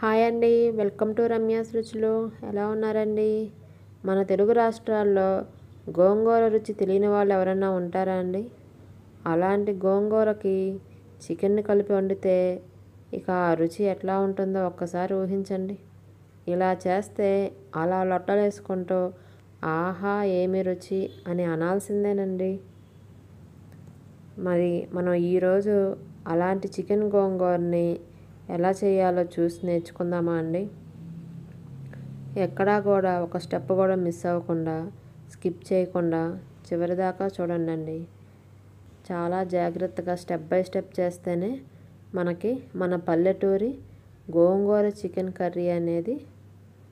Hi అండి, welcome to Ramya's రుచులు. ఎలా ఉన్నారండి? మన తెలుగు రాష్ట్రాల్లో గోంగూర రుచి తెలియని వాళ్ళు ఎవరైనా ఉంటారా అండి? అలాంటి గోంగూరకి చికెన్ని కలిపి వండితే ఇక ఆ రుచి ఎట్లా ఉంటుందో ఒక్కసారి ఊహించండి. ఇలా చేస్తే అలా లొట్టలేసుకుంటూ ఆహా ఏమి రుచి అని అనాల్సిందేనండి. మరి మనం ఈరోజు అలాంటి చికెన్ గోంగూరని ఎలా చేయాలో చూసి నేర్చుకుందామా అండి? ఎక్కడా కూడా ఒక స్టెప్ కూడా మిస్ అవ్వకుండా, స్కిప్ చేయకుండా చివరిదాకా చూడండి. చాలా జాగ్రత్తగా స్టెప్ బై స్టెప్ చేస్తేనే మనకి మన పల్లెటూరి గోంగూర చికెన్ కర్రీ అనేది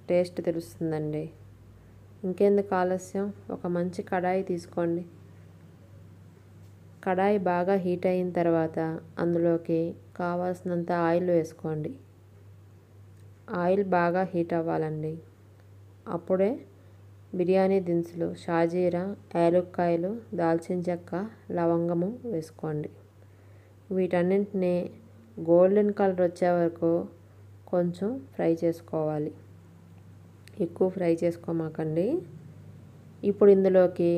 టేస్ట్ తెలుస్తుందండి. ఇంకెందుకు ఆలస్యం, ఒక మంచి కడాయి తీసుకోండి. కడాయి బాగా హీట్ అయిన తర్వాత అందులోకి కావాల్సినంత ఆయిల్ వేసుకోండి. ఆయిల్ బాగా హీట్ అవ్వాలండి. అప్పుడే బిర్యానీ దినుసులు షాజీరా, యాలక్కాయలు, దాల్చిన చెక్క, లవంగము వేసుకోండి. వీటన్నింటినీ గోల్డెన్ కలర్ వచ్చే వరకు కొంచెం ఫ్రై చేసుకోవాలి. ఎక్కువ ఫ్రై చేసుకోమాకండి. ఇప్పుడు ఇందులోకి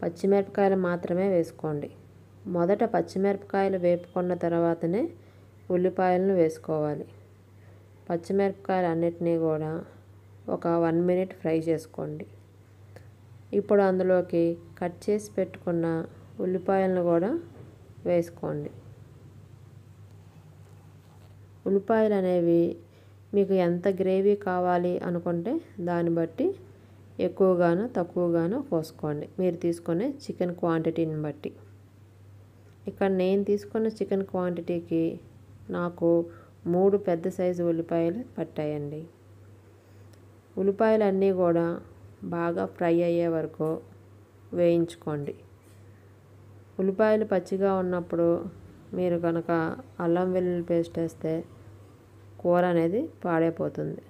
పచ్చిమిరపకాయలు మాత్రమే వేసుకోండి. మొదట పచ్చిమిరపకాయలు వేపుకున్న తర్వాతనే ఉల్లిపాయలను వేసుకోవాలి. పచ్చిమిరపకాయలు అన్నిటినీ కూడా ఒక 1 మినిట్ ఫ్రై చేసుకోండి. ఇప్పుడు అందులోకి కట్ చేసి పెట్టుకున్న ఉల్లిపాయలను కూడా వేసుకోండి. ఉల్లిపాయలు అనేవి మీకు ఎంత గ్రేవీ కావాలి అనుకుంటే దాన్ని బట్టి ఎక్కువగానో తక్కువగానో కోసుకోండి, మీరు తీసుకునే చికెన్ క్వాంటిటీని బట్టి. ఇక్కడ నేను తీసుకున్న చికెన్ క్వాంటిటీకి నాకు 3 పెద్ద సైజు ఉల్లిపాయలు పట్టాయండి. ఉల్లిపాయలు అన్నీ కూడా బాగా ఫ్రై అయ్యే వరకు వేయించుకోండి. ఉల్లిపాయలు పచ్చిగా ఉన్నప్పుడు మీరు కనుక అల్లం వెల్లుల్లి పేస్ట్ వేస్తే కూర అనేది పాడైపోతుంది.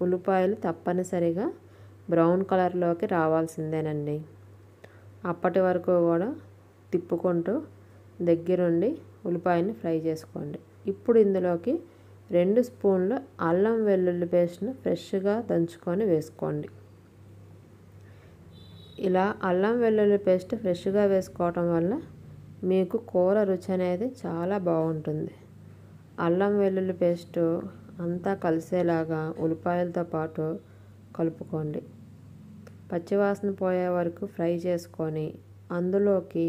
ఉల్లిపాయలు తప్పనిసరిగా బ్రౌన్ కలర్లోకి రావాల్సిందేనండి. అప్పటి వరకు కూడా తిప్పుకుంటూ దగ్గరుండి ఉల్లిపాయని ఫ్రై చేసుకోండి. ఇప్పుడు ఇందులోకి 2 స్పూన్లు అల్లం వెల్లుల్లి పేస్ట్ను ఫ్రెష్గా దంచుకొని వేసుకోండి. ఇలా అల్లం వెల్లుల్లి పేస్ట్ ఫ్రెష్గా వేసుకోవటం వల్ల మీకు కూర రుచి అనేది చాలా బాగుంటుంది. అల్లం వెల్లుల్లి పేస్ట్ అంతా కలిసేలాగా ఉల్లిపాయలతో పాటు కలుపుకోండి. పచ్చివాసన పోయే వరకు ఫ్రై చేసుకొని అందులోకి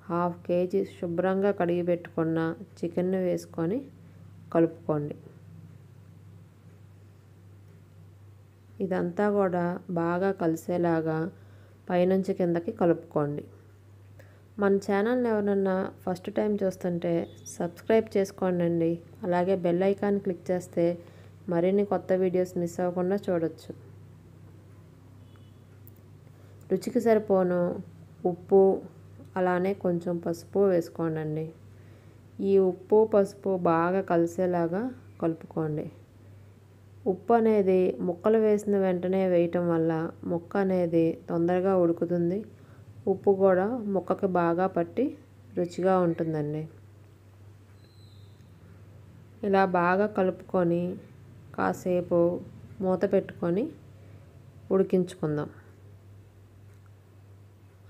1/2 కేజీ శుభ్రంగా కడిగి పెట్టుకున్న చికెన్ను వేసుకొని కలుపుకోండి. ఇదంతా కూడా బాగా కలిసేలాగా పైనుంచి కిందకి కలుపుకోండి. మన ఛానల్ని ఎవరన్నా ఫస్ట్ టైం చూస్తుంటే సబ్స్క్రైబ్ చేసుకోండి. అలాగే బెల్ ఐకాన్ క్లిక్ చేస్తే మరిన్ని కొత్త వీడియోస్ మిస్ అవ్వకుండా చూడొచ్చు. రుచికి సరిపోను ఉప్పు, అలానే కొంచెం పసుపు వేసుకోండి. ఈ ఉప్పు పసుపు బాగా కలిసేలాగా కలుపుకోండి. ఉప్పు అనేది ముక్కలు వేసిన వెంటనే వేయటం వల్ల ముక్క అనేది తొందరగా ఉడుకుతుంది. ఉప్పు కూడా ముక్కకి బాగా పట్టి రుచిగా ఉంటుందండి. ఇలా బాగా కలుపుకొని కాసేపు మూత పెట్టుకొని ఉడికించుకుందాం.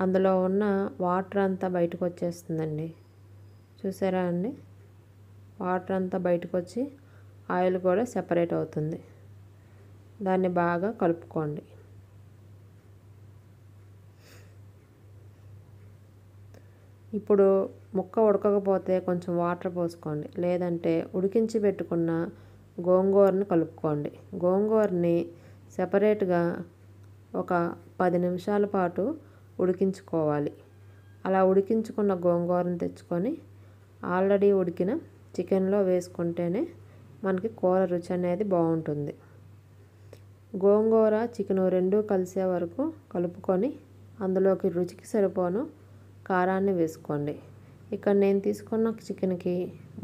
అందులో ఉన్న వాటర్ అంతా బయటకు వచ్చేస్తుందండి. చూసారా అండి? వాటర్ అంతా బయటకు వచ్చి ఆయిల్ కూడా సెపరేట్ అవుతుంది. దాన్ని బాగా కలుపుకోండి. ఇప్పుడు ముక్క ఉడకకపోతే కొంచెం వాటర్ పోసుకోండి, లేదంటే ఉడికించి పెట్టుకున్న గోంగూరని కలుపుకోండి. గోంగూరని సెపరేట్గా ఒక 10 నిమిషాల పాటు ఉడికించుకోవాలి. అలా ఉడికించుకున్న గోంగూరను తెచ్చుకొని ఆల్రెడీ ఉడికిన చికెన్లో వేసుకుంటేనే మనకి కూర రుచి అనేది బాగుంటుంది. గోంగూర చికెను రెండూ కలిసే వరకు కలుపుకొని అందులోకి రుచికి సరిపోను కారాన్ని వేసుకోండి. ఇక్కడ నేను తీసుకున్న చికెన్కి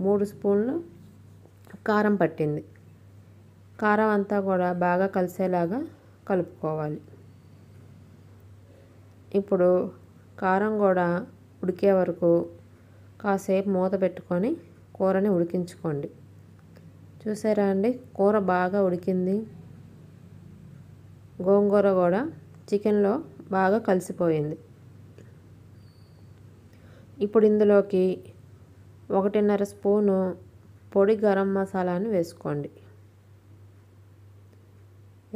3 స్పూన్లు కారం పట్టింది. కారం అంతా కూడా బాగా కలిసేలాగా కలుపుకోవాలి. ఇప్పుడు కారం కూడా ఉడికే వరకు కాసేపు మూత పెట్టుకొని కూరని ఉడికించుకోండి. చూసారా అండి, కూర బాగా ఉడికింది. గోంగూర కూడా చికెన్లో బాగా కలిసిపోయింది. ఇప్పుడు ఇందులోకి 1.5 స్పూను పొడి గరం మసాలాను వేసుకోండి.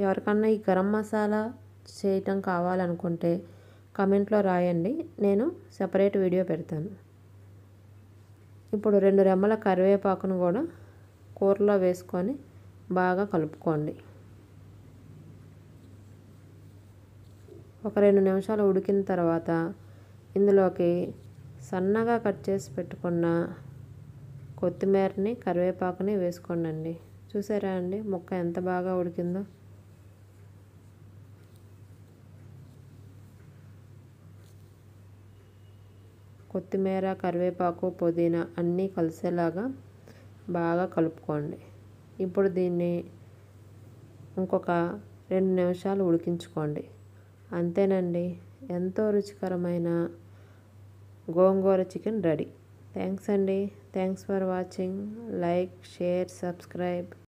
ఎవరికన్నా ఈ గరం మసాలా చేయటం కావాలనుకుంటే కామెంట్లో రాయండి, నేను సెపరేట్ వీడియో పెడతాను. ఇప్పుడు 2 రెమ్మల కరివేపాకును కూడా కూరలో వేసుకొని బాగా కలుపుకోండి. ఒక 2 నిమిషాలు ఉడికిన తర్వాత ఇందులోకి సన్నగా కట్ చేసి పెట్టుకున్న కొత్తిమీరని, కరివేపాకుని వేసుకోండి. చూసారా అండి, ముక్క ఎంత బాగా ఉడికిందో. కొత్తిమీర, కరివేపాకు, పుదీనా అన్నీ కలిసేలాగా బాగా కలుపుకోండి. ఇప్పుడు దీన్ని ఇంకొక 2 నిమిషాలు ఉడికించుకోండి. అంతేనండి, ఎంతో రుచికరమైన గోంగూర చికెన్ రెడీ. థ్యాంక్స్ అండి. Thanks for watching. Like, share, subscribe.